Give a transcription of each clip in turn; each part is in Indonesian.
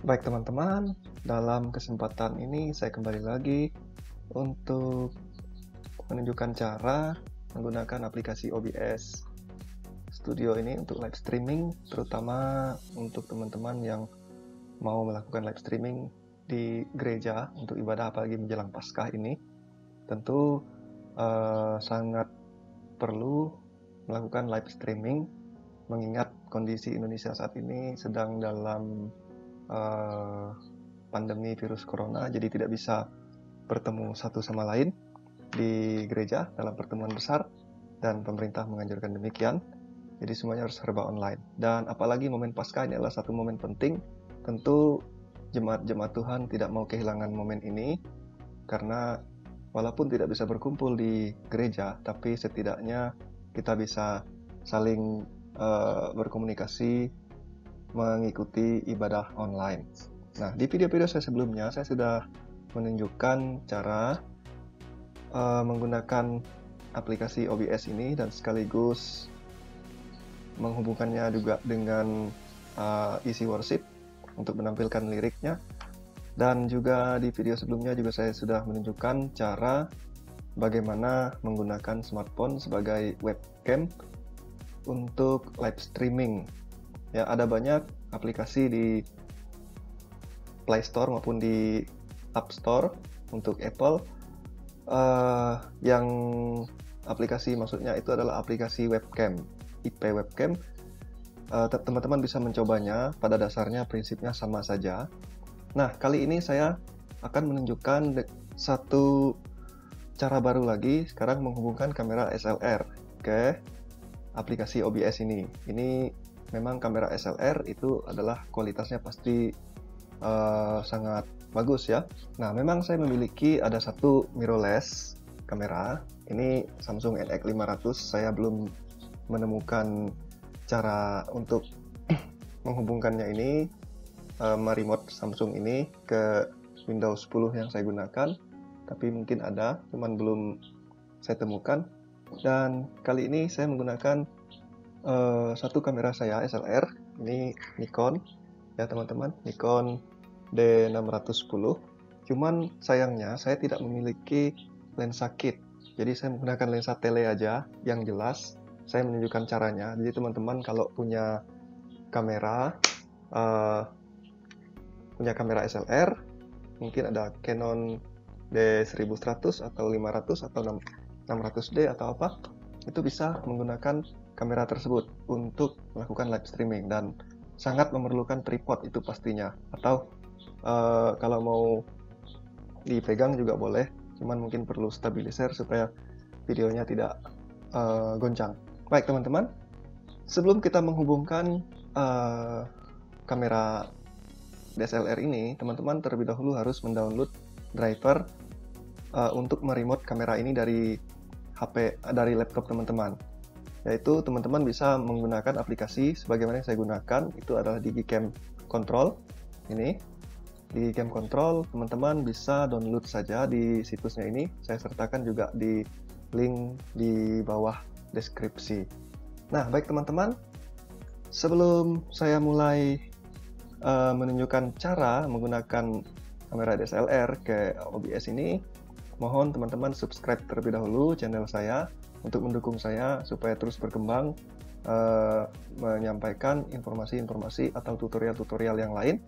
Baik teman-teman, dalam kesempatan ini saya kembali lagi untuk menunjukkan cara menggunakan aplikasi OBS Studio ini untuk live streaming, terutama untuk teman-teman yang mau melakukan live streaming di gereja untuk ibadah apalagi menjelang Paskah ini. Tentu sangat perlu melakukan live streaming mengingat kondisi Indonesia saat ini sedang dalam pandemi virus corona, jadi tidak bisa bertemu satu sama lain di gereja dalam pertemuan besar, dan pemerintah menganjurkan demikian. Jadi semuanya harus serba online. Dan apalagi momen Paskah ini adalah satu momen penting. Tentu jemaat-jemaat Tuhan tidak mau kehilangan momen ini, karena walaupun tidak bisa berkumpul di gereja, tapi setidaknya kita bisa saling berkomunikasi mengikuti ibadah online. Nah, di video-video saya sebelumnya, saya sudah menunjukkan cara menggunakan aplikasi OBS ini dan sekaligus menghubungkannya juga dengan isi worship untuk menampilkan liriknya. Dan juga di video sebelumnya juga saya sudah menunjukkan cara bagaimana menggunakan smartphone sebagai webcam untuk live streaming. Ya, ada banyak aplikasi di Play Store maupun di App Store untuk Apple yang aplikasi maksudnya itu adalah aplikasi webcam, IP webcam. Teman-teman bisa mencobanya, pada dasarnya prinsipnya sama saja. Nah, kali ini saya akan menunjukkan satu cara baru lagi, sekarang menghubungkan kamera SLR ke aplikasi OBS ini. Ini memang kamera SLR itu adalah kualitasnya pasti sangat bagus ya. Nah, memang saya memiliki ada satu mirrorless kamera. Ini Samsung NX500. Saya belum menemukan cara untuk menghubungkannya ini, meremote Samsung ini ke Windows 10 yang saya gunakan. Tapi mungkin ada, cuman belum saya temukan. Dan kali ini saya menggunakan satu kamera saya SLR. Ini Nikon ya teman-teman, Nikon D610. Cuman sayangnya saya tidak memiliki lensa kit, jadi saya menggunakan lensa tele aja yang jelas. Saya menunjukkan caranya. Jadi teman-teman kalau punya kamera SLR, mungkin ada Canon D1100 atau 500 atau 600D atau apa, itu bisa menggunakan kamera tersebut untuk melakukan live streaming, dan sangat memerlukan tripod itu pastinya, atau kalau mau dipegang juga boleh, cuman mungkin perlu stabilizer supaya videonya tidak goncang. Baik teman-teman, sebelum kita menghubungkan kamera DSLR ini, teman-teman terlebih dahulu harus mendownload driver untuk meremote kamera ini dari HP, dari laptop teman-teman. Yaitu teman-teman bisa menggunakan aplikasi sebagaimana yang saya gunakan, itu adalah DigiCam Control. Ini DigiCam Control, teman-teman bisa download saja di situsnya ini. Saya sertakan juga di link di bawah deskripsi. Nah, baik teman-teman, sebelum saya mulai menunjukkan cara menggunakan kamera DSLR ke OBS ini, mohon teman-teman subscribe terlebih dahulu channel saya untuk mendukung saya supaya terus berkembang menyampaikan informasi-informasi atau tutorial-tutorial yang lain.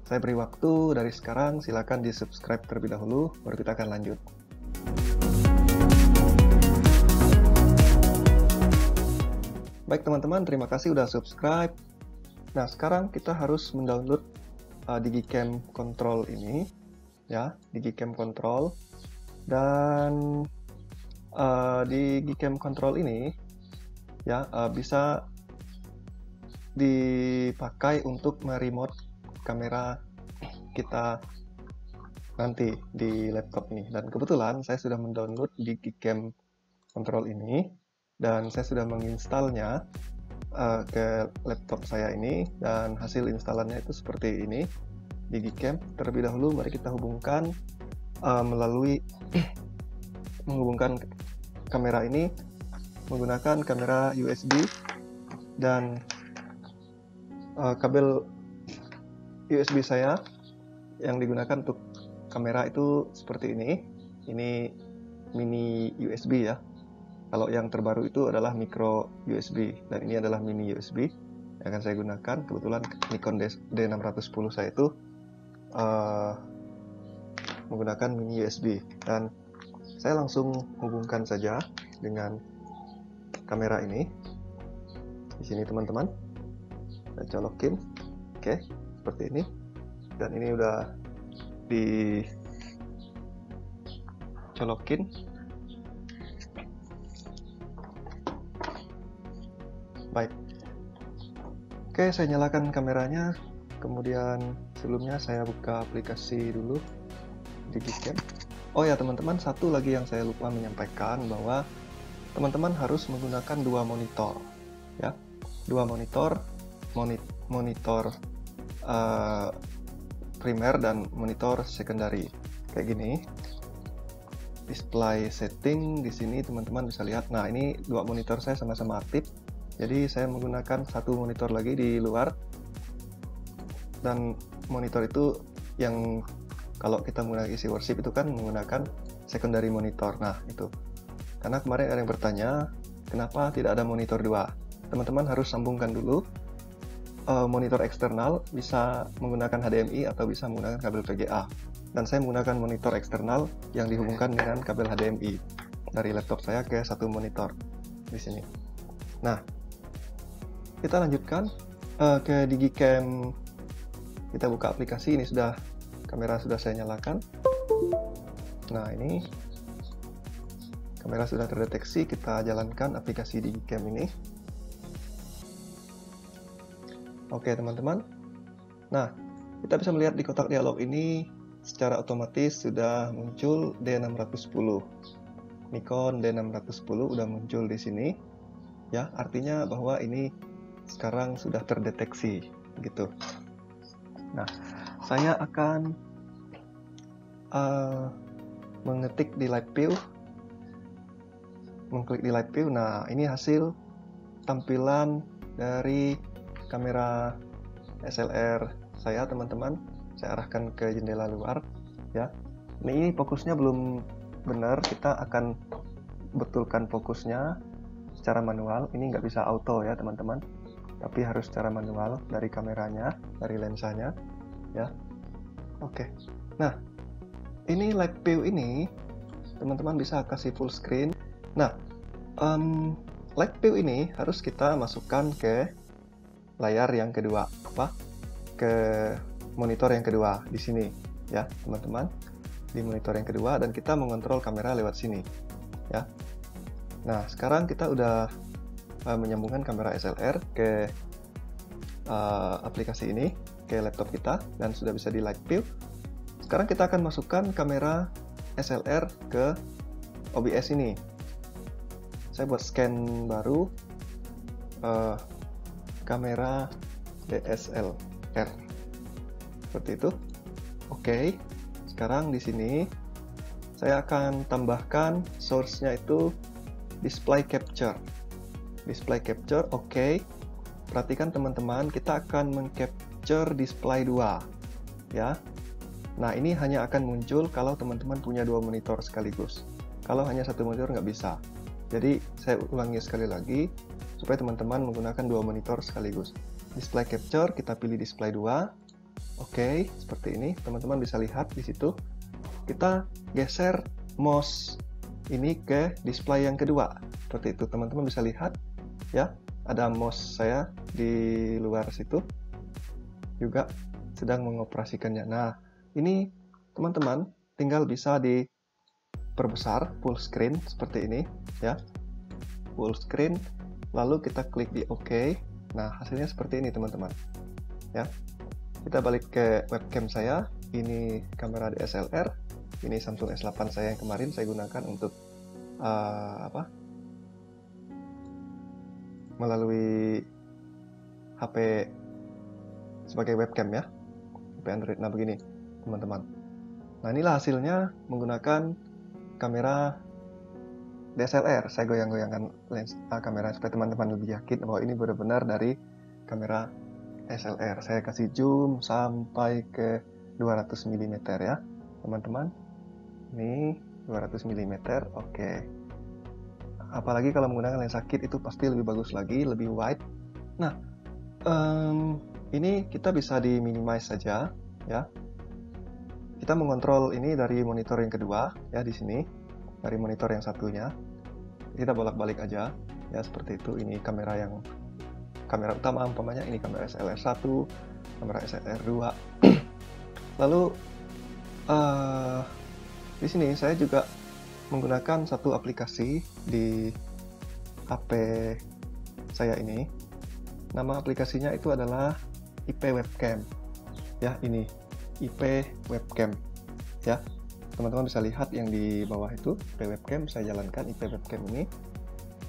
Saya beri waktu dari sekarang, silakan di subscribe terlebih dahulu, baru kita akan lanjut. Baik teman-teman, terima kasih sudah subscribe. Nah, sekarang kita harus mendownload DigiCam Control ini, ya, DigiCam Control. Dan di DigiCam Control ini ya bisa dipakai untuk meremote kamera kita nanti di laptop ini. Dan kebetulan saya sudah mendownload DigiCam Control ini dan saya sudah menginstalnya ke laptop saya ini, dan hasil instalannya itu seperti ini. DigiCam, terlebih dahulu mari kita hubungkan melalui menghubungkan kamera ini menggunakan kamera USB dan kabel USB saya yang digunakan untuk kamera itu seperti ini. Ini mini USB ya. Kalau yang terbaru itu adalah micro USB dan ini adalah mini USB yang akan saya gunakan. Kebetulan Nikon D610 saya itu menggunakan mini USB dan saya langsung hubungkan saja dengan kamera ini. Di sini teman-teman, saya colokin, oke, seperti ini. Dan ini udah dicolokin. Baik. Oke, saya nyalakan kameranya. Kemudian sebelumnya saya buka aplikasi dulu Digicam. Oh ya teman-teman, satu lagi yang saya lupa menyampaikan bahwa teman-teman harus menggunakan dua monitor ya. Dua monitor, monitor primer dan monitor secondary. Kayak gini. Display setting di sini teman-teman bisa lihat. Nah, ini dua monitor saya sama-sama aktif. Jadi saya menggunakan satu monitor lagi di luar. Dan monitor itu yang kalau kita menggunakan isi worship itu kan menggunakan secondary monitor. Nah, itu. Karena kemarin ada yang bertanya, kenapa tidak ada monitor 2? Teman-teman harus sambungkan dulu. Monitor eksternal bisa menggunakan HDMI atau bisa menggunakan kabel VGA. Dan saya menggunakan monitor eksternal yang dihubungkan dengan kabel HDMI dari laptop saya ke satu monitor di sini. Nah, kita lanjutkan ke Digicam. Kita buka aplikasi, ini sudah kamera sudah saya nyalakan. Nah, ini kamera sudah terdeteksi, kita jalankan aplikasi Digicam ini. Oke teman-teman, nah kita bisa melihat di kotak dialog ini secara otomatis sudah muncul D610. Nikon D610 udah muncul di sini, ya artinya bahwa ini sekarang sudah terdeteksi, gitu. Nah, saya akan mengetik di live view, mengklik di live view. Nah, ini hasil tampilan dari kamera SLR saya teman-teman. Saya arahkan ke jendela luar ya. Ini fokusnya belum benar, kita akan betulkan fokusnya secara manual. Ini nggak bisa auto ya teman-teman, tapi harus secara manual dari kameranya, dari lensanya ya. Oke, nah ini live view ini teman-teman bisa kasih full screen. Nah, live view ini harus kita masukkan ke layar yang kedua, ke monitor yang kedua di sini ya teman-teman, di monitor yang kedua, dan kita mengontrol kamera lewat sini ya. Nah, sekarang kita udah menyambungkan kamera SLR ke aplikasi ini, ke laptop kita, dan sudah bisa di live view. Sekarang kita akan masukkan kamera SLR ke OBS ini. Saya buat scan baru, kamera DSLR seperti itu. Oke, sekarang di sini saya akan tambahkan source-nya itu display capture. Oke. Perhatikan teman-teman, kita akan mengcapture display 2 ya. Nah, ini hanya akan muncul kalau teman-teman punya dua monitor sekaligus. Kalau hanya satu monitor nggak bisa. Jadi saya ulangi sekali lagi supaya teman-teman menggunakan dua monitor sekaligus. Display capture, kita pilih display 2. Oke, seperti ini. Teman-teman bisa lihat di situ. Kita geser mouse ini ke display yang kedua. Seperti itu, teman-teman bisa lihat ya. Ada mouse saya di luar situ juga sedang mengoperasikannya. Nah, ini teman-teman tinggal bisa diperbesar full screen seperti ini ya. Full screen, lalu kita klik di OK. Nah, hasilnya seperti ini teman-teman ya. Kita balik ke webcam saya. Ini kamera DSLR, ini Samsung S8 saya yang kemarin saya gunakan untuk melalui HP sebagai webcam ya, HP Android. Nah, begini teman-teman. Nah, inilah hasilnya menggunakan kamera DSLR. Saya goyang-goyangkan lens kamera supaya teman-teman lebih yakin bahwa ini benar-benar dari kamera SLR. Saya kasih zoom sampai ke 200 mm ya, teman-teman. Ini 200 mm, oke. Apalagi kalau menggunakan lensa kit itu pasti lebih bagus lagi, lebih wide. Nah, ini kita bisa di minimize saja ya. Kita mengontrol ini dari monitor yang kedua ya, di sini dari monitor yang satunya. Kita bolak-balik aja ya, seperti itu. Ini kamera utama umpamanya, ini kamera SLR1, kamera SLR2. Lalu di sini saya juga menggunakan satu aplikasi di HP saya ini. Nama aplikasinya itu adalah IP Webcam. Ya, ini IP Webcam. Ya, teman-teman bisa lihat yang di bawah itu IP Webcam. Saya jalankan IP Webcam ini.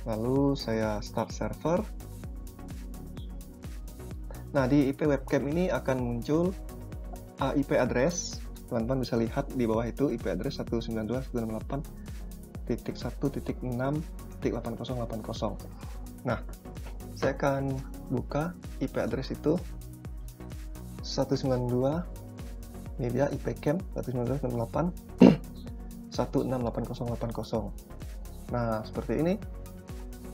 Lalu saya start server. Nah, di IP Webcam ini akan muncul IP address. Teman-teman bisa lihat di bawah itu IP address 192.168.6.8080. Nah, saya akan buka IP address itu 192. Ini dia IP cam 192.168.168080. Nah, seperti ini.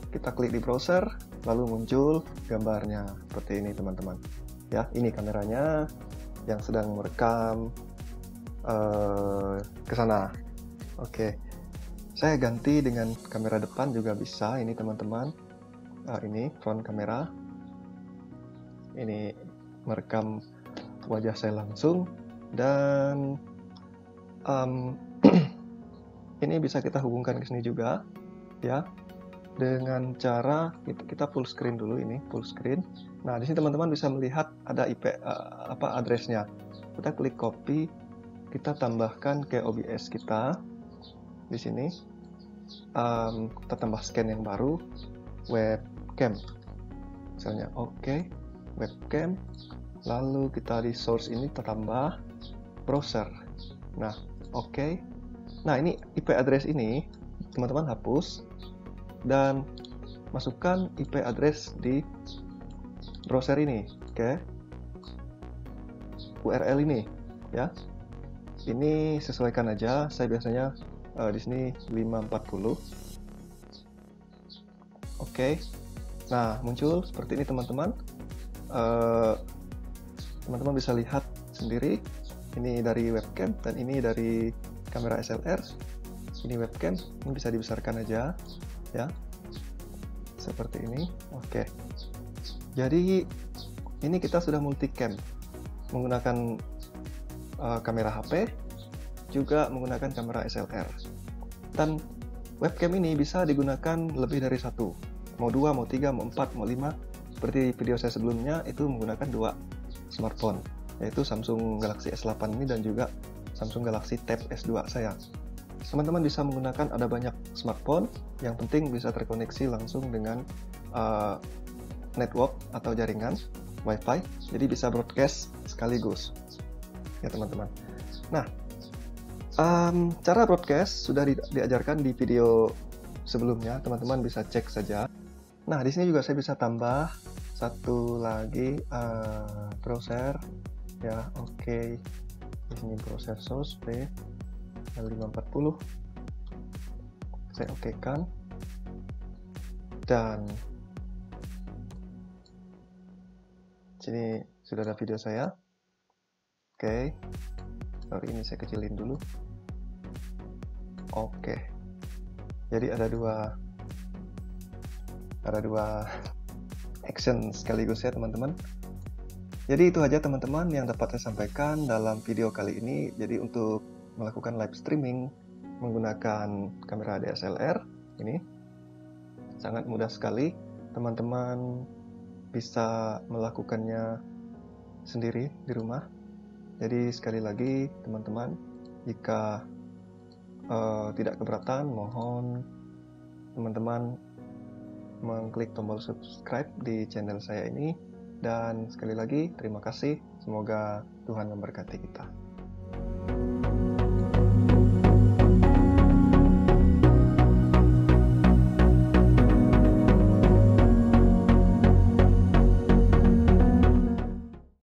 Kita klik di browser, lalu muncul gambarnya seperti ini, teman-teman. Ya, ini kameranya yang sedang merekam ke sana. Oke, saya ganti dengan kamera depan juga bisa. Ini teman-teman, ini front kamera. Ini merekam wajah saya langsung, dan ini bisa kita hubungkan ke sini juga, ya. Dengan cara kita full screen dulu, ini full screen. Nah, di sini teman-teman bisa melihat ada IP address-nya. Kita klik copy, kita tambahkan ke OBS kita di sini. Kita tambah scan yang baru, webcam. Misalnya, oke, webcam. Lalu kita di source ini kita tambah browser. Nah, oke. Nah, ini IP address ini teman-teman hapus dan masukkan IP address di browser ini, oke. URL ini, ya. Ini sesuaikan aja. Saya biasanya di sini 540. Oke. Nah, muncul seperti ini, teman-teman. Teman-teman bisa lihat sendiri. Ini dari webcam dan ini dari kamera SLR. Ini webcam. Ini bisa dibesarkan aja, ya, seperti ini. Oke, jadi ini kita sudah multicam menggunakan kamera HP, juga menggunakan kamera SLR, dan webcam ini bisa digunakan lebih dari satu, mau 2, mau 3, mau 4, mau 5. Seperti video saya sebelumnya itu menggunakan 2 smartphone, yaitu Samsung Galaxy S8 ini dan juga Samsung Galaxy Tab S2 saya. Teman-teman bisa menggunakan ada banyak smartphone, yang penting bisa terkoneksi langsung dengan network atau jaringan Wi-Fi, jadi bisa broadcast sekaligus ya, teman-teman. Nah, cara broadcast sudah diajarkan di video sebelumnya, teman-teman bisa cek saja. Nah, di sini juga saya bisa tambah satu lagi browser ya. Oke, di sini browser source L540 saya okekan, dan sini sudah ada video saya. Oke, sorry, ini saya kecilin dulu. Oke, jadi ada dua action sekaligus ya, teman-teman. Jadi itu aja, teman-teman, yang dapat saya sampaikan dalam video kali ini. Jadi untuk melakukan live streaming menggunakan kamera DSLR ini sangat mudah sekali. Teman-teman bisa melakukannya sendiri di rumah. Jadi sekali lagi, teman-teman, jika tidak keberatan, mohon teman-teman mengklik tombol subscribe di channel saya ini. Dan sekali lagi, terima kasih. Semoga Tuhan memberkati kita.